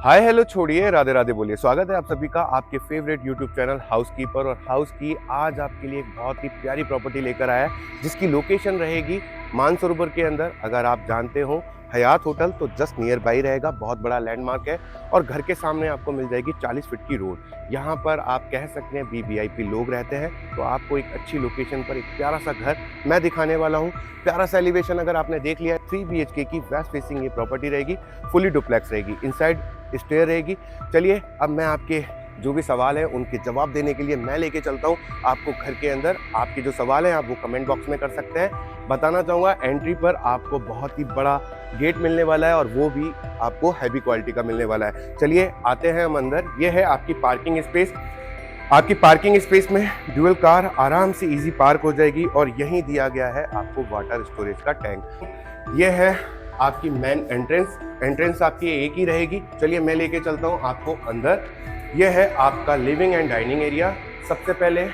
Hi hello छोड़िए, राधे राधे बोलिए। स्वागत है आप सभी का आपके फेवरेट यूट्यूब चैनल हाउसकीपर और हाउस की आज आपके लिए एक बहुत ही प्यारी प्रॉपर्टी लेकर आया है जिसकी लोकेशन रहेगी मानसरोवर के अंदर। अगर आप जानते हो हयात होटल तो जस्ट नियर बाई रहेगा, बहुत बड़ा लैंडमार्क है और घर के सामने आपको मिल जाएगी 40 फीट की रोड। यहाँ पर आप कह सकते हैं वीवीआईपी लोग रहते हैं, तो आपको एक अच्छी लोकेशन पर एक प्यारा सा घर मैं दिखाने वाला हूँ। प्यारा सा एलिवेशन अगर आपने देख लिया है, 3 BHK की वेस्ट फेसिंग ये प्रॉपर्टी रहेगी, फुली डुप्लेक्स रहेगी, इनसाइड स्टेयर रहेगी। चलिए अब मैं आपके जो भी सवाल है उनके जवाब देने के लिए मैं लेके चलता हूँ आपको घर के अंदर। आपके जो सवाल हैं आप वो कमेंट बॉक्स में कर सकते हैं। बताना चाहूँगा एंट्री पर आपको बहुत ही बड़ा गेट मिलने वाला है और वो भी आपको हैवी क्वालिटी का मिलने वाला है। चलिए आते हैं हम अंदर। ये है आपकी पार्किंग स्पेस। आपकी पार्किंग स्पेस में ड्यूल कार आराम से इजी पार्क हो जाएगी और यहीं दिया गया है आपको वाटर स्टोरेज का टैंक। ये है आपकी मेन एंट्रेंस आपकी एक ही रहेगी। चलिए मैं लेके चलता हूँ आपको अंदर। यह है आपका लिविंग एंड डाइनिंग एरिया। सबसे पहले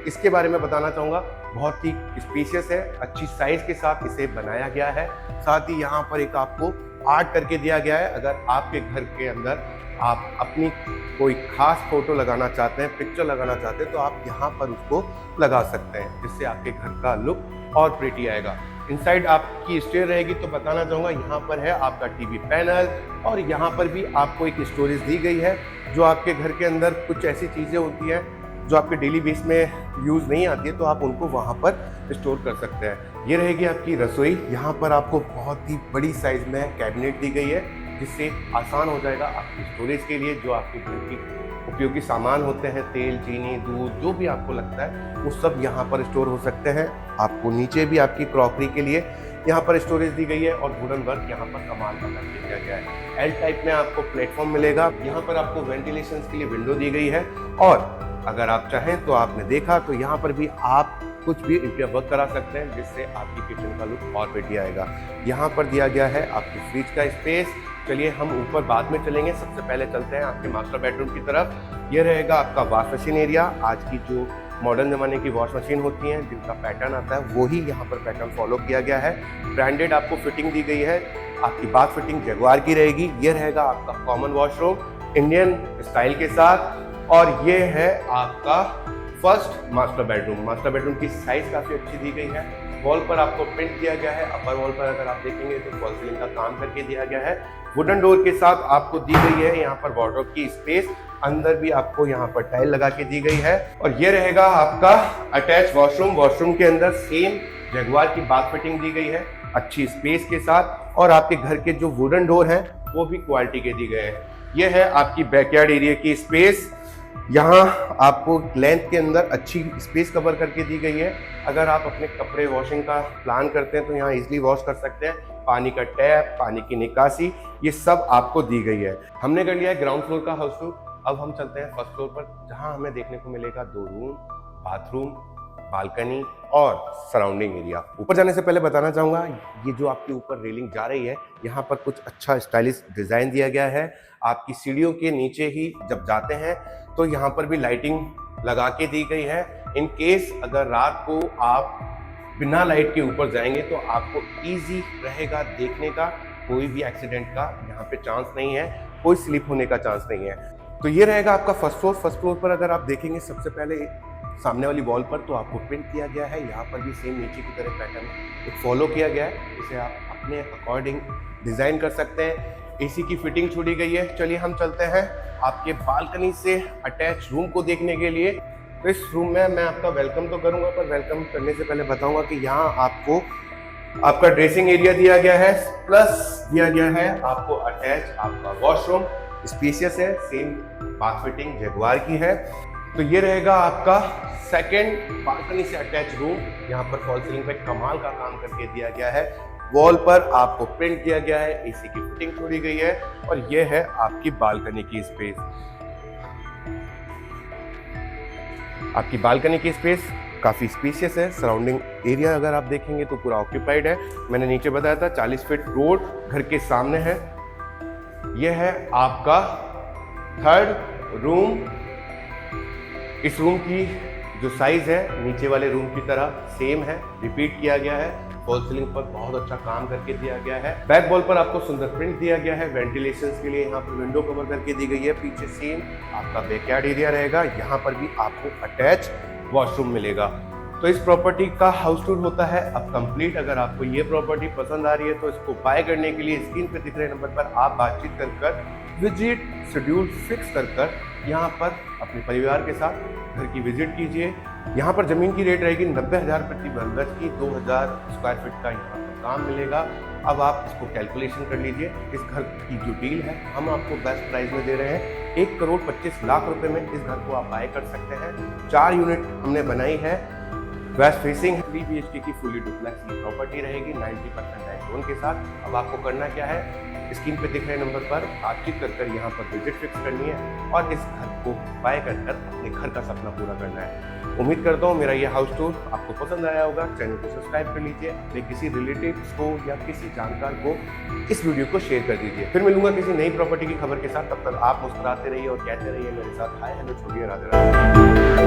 इसके बारे में बताना चाहूँगा, बहुत ही स्पेशियस है, अच्छी साइज के साथ इसे बनाया गया है। साथ ही यहाँ पर एक आपको आर्ट करके दिया गया है। अगर आपके घर के अंदर आप अपनी कोई खास फोटो लगाना चाहते हैं, पिक्चर लगाना चाहते हैं, तो आप यहाँ पर उसको लगा सकते हैं, जिससे आपके घर का लुक और प्रिटी आएगा। इनसाइड आपकी स्टेयर रहेगी तो बताना चाहूँगा यहाँ पर है आपका टीवी पैनल और यहाँ पर भी आपको एक स्टोरेज दी गई है। जो आपके घर के अंदर कुछ ऐसी चीज़ें होती हैं जो आपके डेली बेस में यूज़ नहीं आती है, तो आप उनको वहाँ पर स्टोर कर सकते हैं। ये रहेगी आपकी रसोई। यहाँ पर आपको बहुत ही बड़ी साइज में कैबिनेट दी गई है, जिससे आसान हो जाएगा आपकी स्टोरेज के लिए। जो आपके घर की उपयोगी सामान होते हैं, तेल, चीनी, दूध, जो भी आपको लगता है वो सब यहाँ पर स्टोर हो सकते हैं। आपको नीचे भी आपकी क्रॉकरी के लिए यहाँ पर स्टोरेज दी गई है और वुडन वर्क यहाँ पर कमाल का करके दिया गया है। एल टाइप में आपको प्लेटफॉर्म मिलेगा। यहाँ पर आपको वेंटिलेशन के लिए विंडो दी गई है और अगर आप चाहें तो आपने देखा तो यहाँ पर भी आप कुछ भी इंटीरियर वर्क करा सकते हैं, जिससे आपकी किचन का लुक और बेटी आएगा। यहाँ पर दिया गया है आपकी फ्रिज का स्पेस। चलिए हम ऊपर बाद में चलेंगे, सबसे पहले चलते हैं आपके मास्टर बेडरूम की तरफ। ये रहेगा आपका वॉश मशीन एरिया। आज की जो मॉडर्न ज़माने की वॉश मशीन होती हैं जिनका पैटर्न आता है वही यहाँ पर पैटर्न फॉलो किया गया है। ब्रांडेड आपको फिटिंग दी गई है। आपकी बाथ फिटिंग जगुआर की रहेगी। ये रहेगा आपका कॉमन वॉशरूम इंडियन स्टाइल के साथ और ये है आपका first master bedroom. Master bedroom की साइज काफ़ी अच्छी दी गई है। वॉल पर आपको प्रिंट किया गया है। अपर वॉल पर अगर आप देखेंगे तो फॉल सीलिंग का काम करके दिया गया है। वुडन डोर के साथ आपको दी गई है यहाँ पर वार्डरोब की स्पेस। अंदर भी आपको यहाँ पर टाइल लगा के दी गई है और ये रहेगा आपका अटैच वॉशरूम। वॉशरूम के अंदर सेम जगुआर की बाथ फिटिंग दी गई है, अच्छी स्पेस के साथ। और आपके घर के जो वुडन डोर हैं वो भी क्वालिटी के दी गए हैं। ये है आपकी बैकयार्ड एरिया की स्पेस। यहाँ आपको लेंथ के अंदर अच्छी स्पेस कवर करके दी गई है। अगर आप अपने कपड़े वॉशिंग का प्लान करते हैं तो यहाँ इजीली वॉश कर सकते हैं। पानी का टैप, पानी की निकासी, ये सब आपको दी गई है। हमने कर लिया है ग्राउंड फ्लोर का हाउस टूर। अब हम चलते हैं फर्स्ट फ्लोर पर, जहाँ हमें देखने को मिलेगा 2 रूम, बाथरूम, बालकनी और सराउंडिंग एरिया। ऊपर जाने से पहले बताना चाहूँगा, ये जो आपके ऊपर रेलिंग जा रही है यहाँ पर कुछ अच्छा स्टाइलिश डिज़ाइन दिया गया है। आपकी सीढ़ियों के नीचे ही जब जाते हैं तो यहाँ पर भी लाइटिंग लगा के दी गई है। इन केस अगर रात को आप बिना लाइट के ऊपर जाएंगे तो आपको इजी रहेगा देखने का। कोई भी एक्सीडेंट का यहाँ पे चांस नहीं है, कोई स्लिप होने का चांस नहीं है। तो ये रहेगा आपका फर्स्ट फ्लोर। फर्स्ट फ्लोर पर अगर आप देखेंगे सबसे पहले सामने वाली वॉल पर तो आपको प्रिंट किया गया है। यहाँ पर भी सेम नीचे की तरह पैटर्न एक फॉलो किया गया है, इसे आप अपने अकॉर्डिंग डिज़ाइन कर सकते हैं। एसी की फिटिंग छोड़ी गई है। चलिए हम चलते हैं आपके बालकनी से अटैच रूम को देखने के लिए। तो इस रूम में मैं आपका वेलकम तो करूंगा, पर वेलकम करने से पहले बताऊंगा कि यहाँ आपको आपका ड्रेसिंग एरिया दिया गया है, प्लस दिया गया है आपको अटैच आपका वॉशरूम। स्पेशियस है, सेम बाथ फिटिंग जगुआर की है। तो ये रहेगा आपका सेकंड बालकनी से अटैच रूम। यहाँ पर फॉल सीलिंग पे कमाल का काम करके दिया गया है। वॉल पर आपको प्रिंट दिया गया है, एसी की फिटिंग छोड़ी गई है और ये है आपकी बालकनी की स्पेस। आपकी बालकनी की स्पेस काफ़ी स्पेशियस है। सराउंडिंग एरिया अगर आप देखेंगे तो पूरा ऑक्यूपाइड है। मैंने नीचे बताया था 40 फीट रोड घर के सामने है। यह है आपका थर्ड रूम। इस रूम की जो साइज है नीचे वाले रूम की तरह सेम है, रिपीट किया गया है। फॉल सीलिंग पर बहुत अच्छा काम करके दिया गया है। बैक वॉल पर आपको सुंदर प्रिंट दिया गया है। वेंटिलेशन के लिए यहाँ पर विंडो कवर करके दी गई है। पीछे सीन आपका बैकयार्ड एरिया रहेगा। यहाँ पर भी आपको अटैच वॉशरूम मिलेगा। तो इस प्रॉपर्टी का हाउस टूर होता है अब कंप्लीट। अगर आपको ये प्रॉपर्टी पसंद आ रही है तो इसको बाय करने के लिए स्क्रीन पे दिख रहे नंबर पर आप बातचीत कर विजिट शेड्यूल फिक्स कर यहाँ पर अपने परिवार के साथ घर की विजिट कीजिए। यहाँ पर जमीन की रेट रहेगी 90,000 प्रति वर्ग गज की। 2,000 स्क्वायर फीट का यहाँ पर काम मिलेगा। अब आप इसको कैलकुलेशन कर लीजिए। इस घर की जो डील है हम आपको बेस्ट प्राइस में दे रहे हैं। 1,25,00,000 रुपए में इस घर को आप बाय कर सकते हैं। 4 यूनिट हमने बनाई है। वेस्ट फेसिंग 3 BHK की फुली डुप्लेक्स की प्रॉपर्टी रहेगी 90% बैंक लोन के साथ। अब आपको करना क्या है, स्क्रीन पे दिख रहे नंबर पर बातचीत कर यहाँ पर विजिट फिक्स करनी है और इस घर को बाय कर अपने घर का सपना पूरा करना है। उम्मीद करता हूँ मेरा ये हाउस टूर आपको पसंद आया होगा। चैनल को सब्सक्राइब कर लीजिए। अपने किसी रिलेटिव्स को या किसी जानकार को इस वीडियो को शेयर कर दीजिए। फिर मिलूंगा किसी नई प्रॉपर्टी की खबर के साथ। तब तक आप मुस्कुराते रहिए और कहते रहिए मेरे साथ हाय हेलो छोड़िए, राधे राधे।